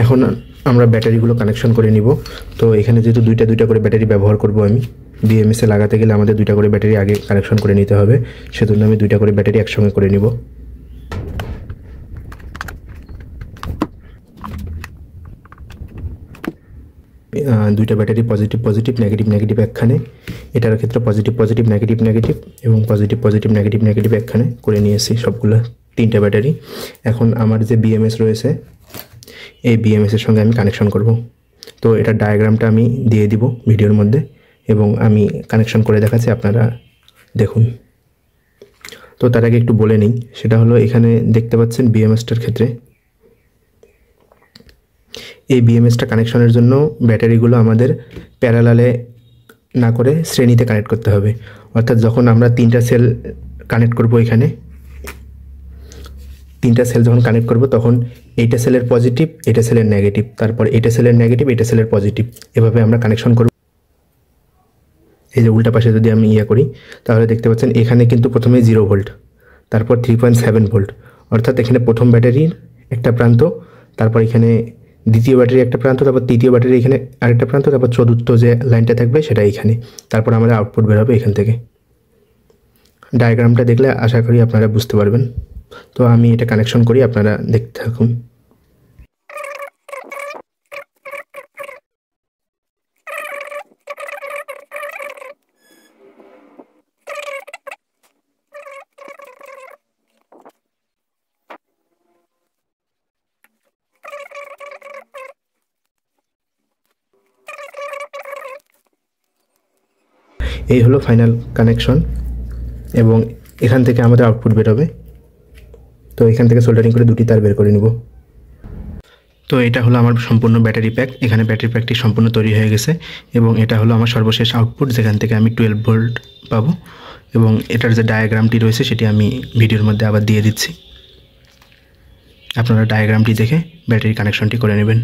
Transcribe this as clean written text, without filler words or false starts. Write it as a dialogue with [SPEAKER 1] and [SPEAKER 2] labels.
[SPEAKER 1] এখন আমরা ব্যাটারিগুলো কানেকশন করে নিব। তো এখানে যেহেতু দুইটা করে ব্যাটারি ব্যবহার করব আমি, বিএমএসে লাগাতে গেলে আমাদের দুইটা করে ব্যাটারি আগে কানেকশন করে নিতে হবে, সেজন্য আমি দুইটা করে ব্যাটারি একসঙ্গে করে নিব। দুইটা battery positive positive negative negative একখানে, এটার ক্ষেত্রে পজিটিভ পজিটিভ নেগেটিভ নেগেটিভ এবং পজিটিভ পজিটিভ নেগেটিভ নেগেটিভ একখানে করে নিয়েছি সবগুলো, তিনটা ব্যাটারি। এখন আমার যে বিএমএস রয়েছে এই বিএমএসের সঙ্গে আমি কানেকশন করব। তো এটার ডায়াগ্রামটা আমি দিয়ে দিব ভিডিওর মধ্যে এবং আমি কানেকশন করে দেখাচ্ছি, আপনারা দেখুন। তো তার আগে একটু বলে নিই, সেটা হলো এখানে দেখতে পাচ্ছেন বিএমএসটার ক্ষেত্রে এই বিএমএসটা কানেকশনের জন্য ব্যাটারিগুলো আমাদের প্যারালালে না করে শ্রেণীতে কানেক্ট করতে হবে। অর্থাৎ যখন আমরা তিনটা সেল কানেক্ট করব, এখানে তিনটা সেল যখন কানেক্ট করব তখন এইটা সেলের পজিটিভ, এটা সেলের নেগেটিভ, তারপর এটা সেলের নেগেটিভ, এটা সেলের পজিটিভ, এভাবে আমরা কানেকশন করব। এই যে উল্টা পাশে যদি আমি করি তাহলে দেখতে পাচ্ছেন এখানে কিন্তু প্রথমে 0 ভোল্ট, তারপর 3.7 ভোল্ট, অর্থাৎ এখানে প্রথম ব্যাটারির একটা প্রান্ত, তারপর এখানে দ্বিতীয় ব্যাটারি একটা প্রান্ত, তারপর তৃতীয় ব্যাটারি এখানে আরেকটা প্রান্ত, তারপর চতুর্থ যে লাইনটা থাকবে সেটা এখানে, তারপর আমাদের আউটপুট বের হবে এখান থেকে। ডায়াগ্রামটা দেখলে আশা করি আপনারা বুঝতে পারবেন। তো আমি এটা কানেকশন করি, আপনারা দেখতে থাকুন। এই হলো ফাইনাল কানেকশন এবং এখান থেকে আমাদের আউটপুট বের হবে। তো এখান থেকে সোল্ডারিং করে দুটি তার বের করে নিব। তো এটা হলো আমার সম্পূর্ণ ব্যাটারি প্যাক, এখানে ব্যাটারি প্যাকটি সম্পূর্ণ তৈরি হয়ে গেছে এবং এটা হলো আমার সর্বশেষ আউটপুট, যেখান থেকে আমি 12 ভোল্ট পাবো এবং এটার যে ডায়াগ্রামটি রয়েছে সেটি আমি ভিডিওর মধ্যে আবার দিয়ে দিচ্ছি, আপনারা ডায়াগ্রামটি দেখে ব্যাটারি কানেকশনটি করে নেবেন।